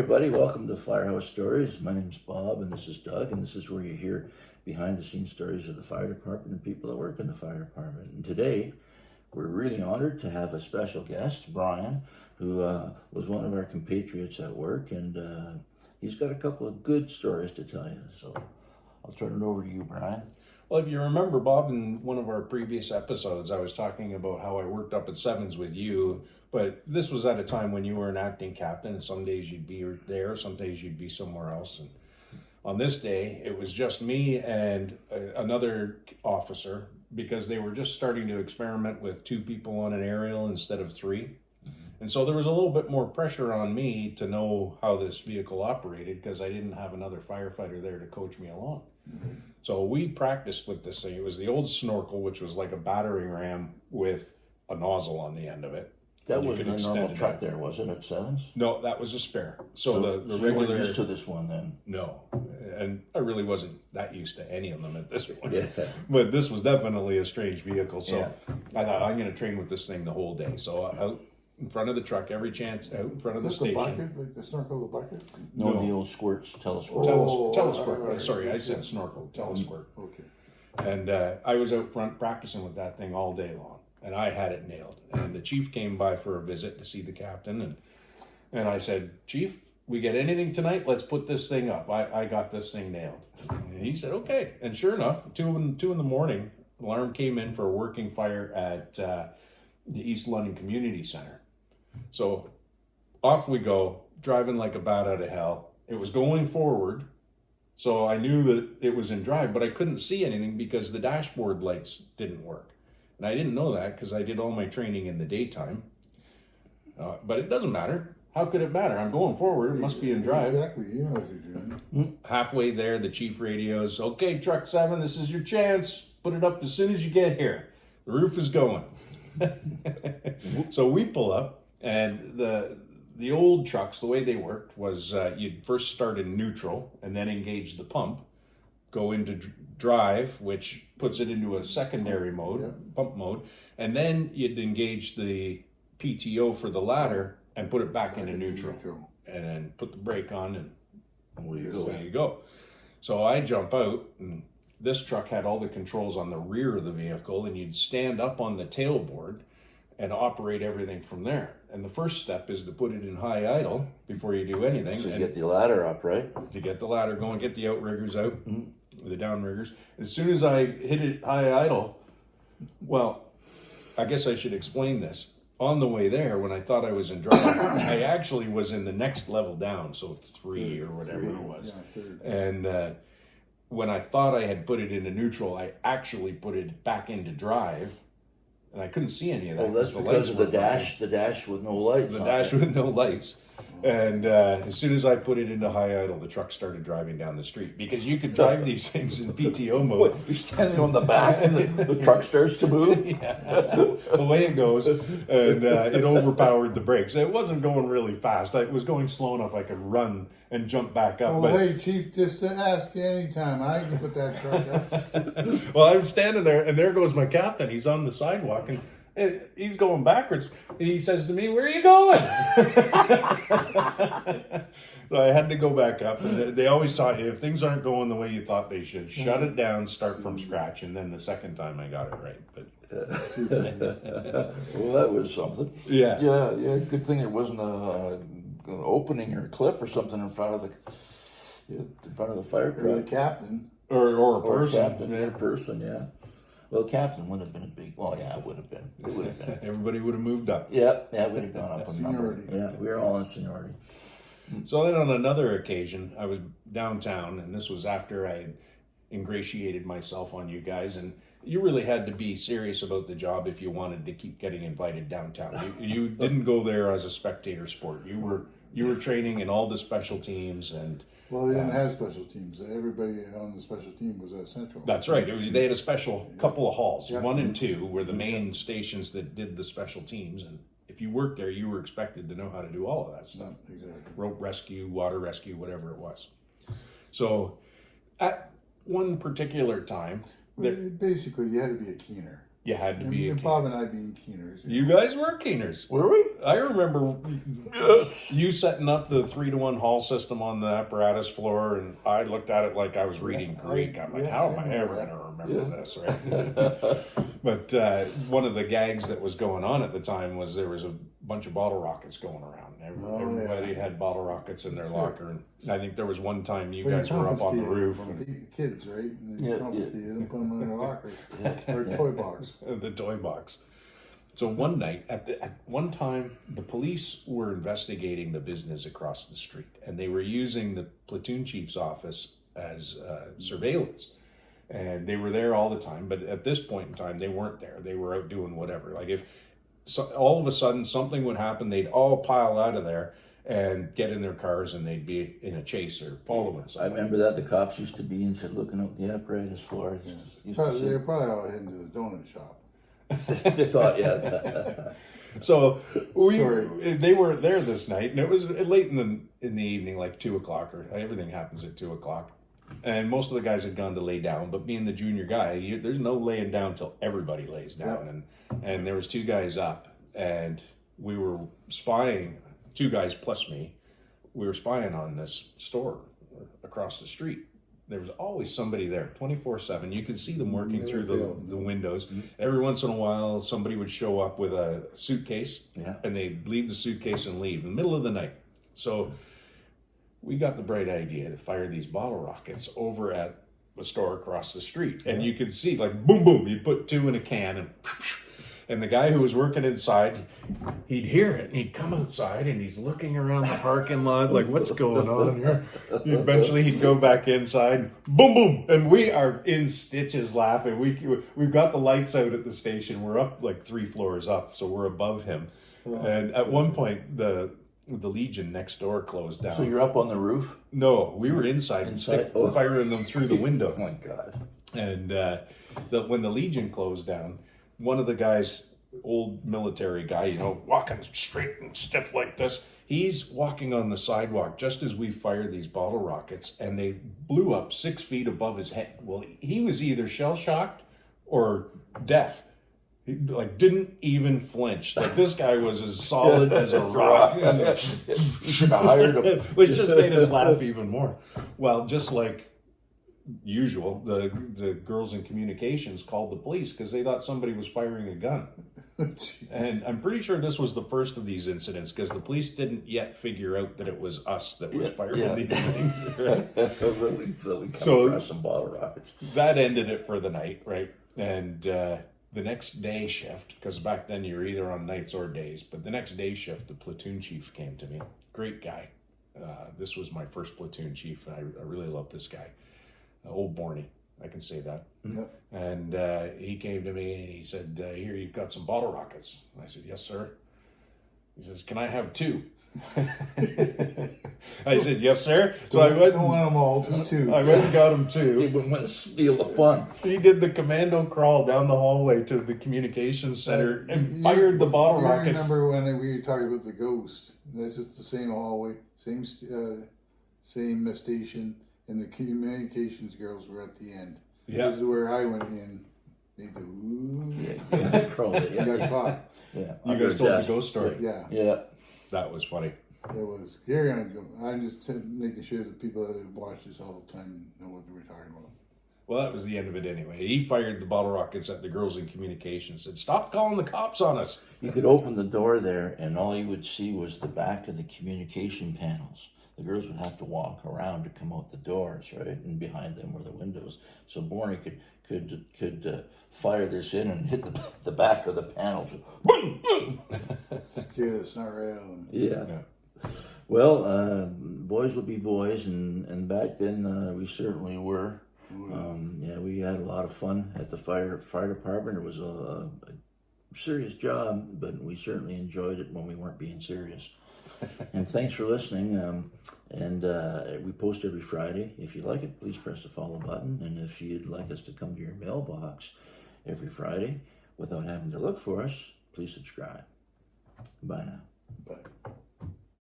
everybody. Welcome to Firehouse Stories. My name's Bob, and this is Doug, and this is where you hear behind-the-scenes stories of the fire department and people that work in the fire department. And today, we're really honored to have a special guest, Brian, who was one of our compatriots at work, and he's got a couple of good stories to tell you. So I'll turn it over to you, Brian. Well, if you remember, Bob, in one of our previous episodes, I was talking about how I worked up at Sevens with you, but this was at a time when you were an acting captain, and some days you'd be there, some days you'd be somewhere else. And on this day, it was just me and another officer, because they were just starting to experiment with 2 people on an aerial instead of 3. And so there was a little bit more pressure on me to know how this vehicle operated, because I didn't have another firefighter there to coach me along. Mm-hmm. So we practiced with this thing. It was the old snorkel, which was like a battering ram with a nozzle on the end of it. That wasn't a normal truck there, was it, at Sevens? No, that was a spare. So the regular... you weren't used to this one then? No, and I really wasn't that used to any of them at this point. Yeah. But this was definitely a strange vehicle, so I thought, I'm going to train with this thing the whole day. So out in front of the truck, every chance, out in front of the station. The bucket, like the snorkel, the bucket? No, the old squirts, telesquirt. Telesquirt. Sorry, I said snorkel, telesquirt. Okay. And I was out front practicing with that thing all day long, and I had it nailed. And the chief came by for a visit to see the captain, and I said, Chief, we get anything tonight? Let's put this thing up. I got this thing nailed. And he said, okay. And sure enough, 2 in the morning, alarm came in for a working fire at the East London Community Center. So off we go, driving like a bat out of hell. It was going forward, so I knew that it was in drive, but I couldn't see anything because the dashboard lights didn't work. And I didn't know that because I did all my training in the daytime. But it doesn't matter. How could it matter? I'm going forward. It must be in drive. Exactly. You know what you're doing. Halfway there, the chief radios, okay, Truck 7, this is your chance. Put it up as soon as you get here. The roof is going. So we pull up. And the old trucks, the way they worked was you'd first start in neutral and then engage the pump, go into drive, which puts it into a secondary mode, pump mode, and then you'd engage the PTO for the ladder and put it back into neutral, and then put the brake on, and away you go. So I jump out, and this truck had all the controls on the rear of the vehicle, and you'd stand up on the tailboard and operate everything from there. And the first step is to put it in high idle before you do anything. So you get the ladder up, right? To get the ladder going, get the outriggers out, the downriggers. As soon as I hit it high idle, well, I guess I should explain this. On the way there, when I thought I was in drive, I actually was in the next level down, so 3 or whatever it was. And when I thought I had put it into neutral, I actually put it back into drive. And I couldn't see any of that. Oh, that's because of the dash with no lights. The dash with no lights. And as soon as I put it into high idle, the truck started driving down the street, because you could drive these things in PTO mode. You're standing on the back and the truck starts to move? Yeah. Away it goes. And it overpowered the brakes. It wasn't going really fast. It was going slow enough I could run and jump back up. Well, hey, Chief, just ask you anytime. I can put that truck up. Well, I'm standing there, and there goes my captain. He's on the sidewalk, and he's going backwards. And he says to me, where are you going? So I had to go back up. And they always taught you, if things aren't going the way you thought they should, shut it down, start from scratch. And then the second time I got it right. But well, that was something. Yeah. Yeah. Good thing it wasn't an opening or a cliff or something in front of the fire truck. Or the captain. Or a person. Or a person, yeah. Well, captain would have been a big... Well, yeah, it would have been. It would have been. Everybody would have moved up. Yeah, would have gone up a number. Seniority. Yeah, we were all in seniority. So then on another occasion, I was downtown, and this was after I had ingratiated myself on you guys, and you really had to be serious about the job if you wanted to keep getting invited downtown. You didn't go there as a spectator sport. You were training in all the special teams, and well, they didn't have special teams. Everybody on the special team was at Central. That's right. They had a special couple of halls. 1 and 2 were the main stations that did the special teams, and if you worked there, you were expected to know how to do all of that stuff. Exactly. Rope rescue, water rescue, whatever it was. So at one particular time, Basically, you had to be a keener. You had to be a And keener. Bob and I being keeners. You guys were keeners. Were we? I remember Yes. you setting up the 3-to-1 hall system on the apparatus floor, and I looked at it like I was reading Greek. I'm like, how am I ever going to remember this, right? But one of the gags that was going on at the time was there was a bunch of bottle rockets going around. Everybody had bottle rockets in their locker, and I think there was one time you guys were up on the roof. From kids, right? And they Yeah, confiscated them, put them in their locker or toy box. The toy box. So one night, at one time, the police were investigating the business across the street, and they were using the platoon chief's office as surveillance. And they were there all the time, but at this point in time, they weren't there. They were out doing whatever. Like if all of a sudden something would happen, they'd all pile out of there and get in their cars, and they'd be in a chase or following I somebody. remember that the cops used to be inside looking out the apparatus floor. Used to They're probably out heading to the donut shop. they thought, yeah. So Sorry. they were there this night, and it was late in the evening, like 2:00, or everything happens at 2:00. And most of the guys had gone to lay down, but being the junior guy, there's no laying down till everybody lays down. And there was 2 guys up, and we were spying, 2 guys plus me, we were spying on this store across the street. There was always somebody there, 24/7. You could see them working Never through failed. the windows. Every once in a while, somebody would show up with a suitcase, Yeah. and they'd leave the suitcase and leave in the middle of the night. So we got the bright idea to fire these bottle rockets over at the store across the street. And you could see, like, boom, boom, you'd put 2 in a can, and the guy who was working inside, he'd hear it, and he'd come outside, and he's looking around the parking lot, like, what's going on here? Eventually, he'd go back inside, boom, boom, and we are in stitches laughing. We've got the lights out at the station. We're up, like, 3 floors up, so we're above him. And at one point, the Legion next door closed down. So you're up on the roof? No, we were inside, firing them through the window. Oh my God. And when the Legion closed down, one of the guys, old military guy, walking straight and stiff like this, he's walking on the sidewalk just as we fired these bottle rockets, and they blew up 6 feet above his head. Well, he was either shell-shocked or deaf. He, didn't even flinch. Like, this guy was as solid as a rock. You should have hired him. Which just made us laugh even more. Well, just like usual, the girls in communications called the police because they thought somebody was firing a gun. And I'm pretty sure this was the first of these incidents because the police didn't yet figure out that it was us that was firing these things. Right? So we come across some bottle rockets. That ended it for the night, right? And the next day shift, because back then you were either on nights or days, but the next day shift, the platoon chief came to me. Great guy. This was my first platoon chief, and I really loved this guy. Old Borny, I can say that. Yep. And he came to me and he said, here, you've got some bottle rockets. I said, yes, sir. He says, can I have 2? I said, yes, sir. So I went. Don't want them all, just 2. I went and got him He 2. wouldn't want to steal the fun. He did the commando crawl down the hallway to the communications center and fired the bottle you rockets. remember when we were talking about the ghost? This is the same hallway, same station, and the communications girls were at the end. Yeah. This is where I went in. Made the ooh. Yeah, probably. Got caught. Yeah. You guys told the ghost story. Yeah. Yeah. That was funny. It was. Gary, I'm just making sure that people that watch this all the time know what we're talking about. Well, that was the end of it anyway. He fired the bottle rockets at the girls in communications. Said, stop calling the cops on us. You could open the door there, and all you would see was the back of the communication panels. The girls would have to walk around to come out the doors, right? And behind them were the windows. So Borny could fire this in and hit the back of the panels. Boom, boom. Scared the snot right out of them. Yeah. Yeah. Well, boys will be boys, and back then we certainly were. Yeah, we had a lot of fun at the fire department. It was a serious job, but we certainly enjoyed it when we weren't being serious. And thanks for listening. And we post every Friday. If you like it, please press the follow button. And if you'd like us to come to your mailbox every Friday without having to look for us, please subscribe. Bye now. But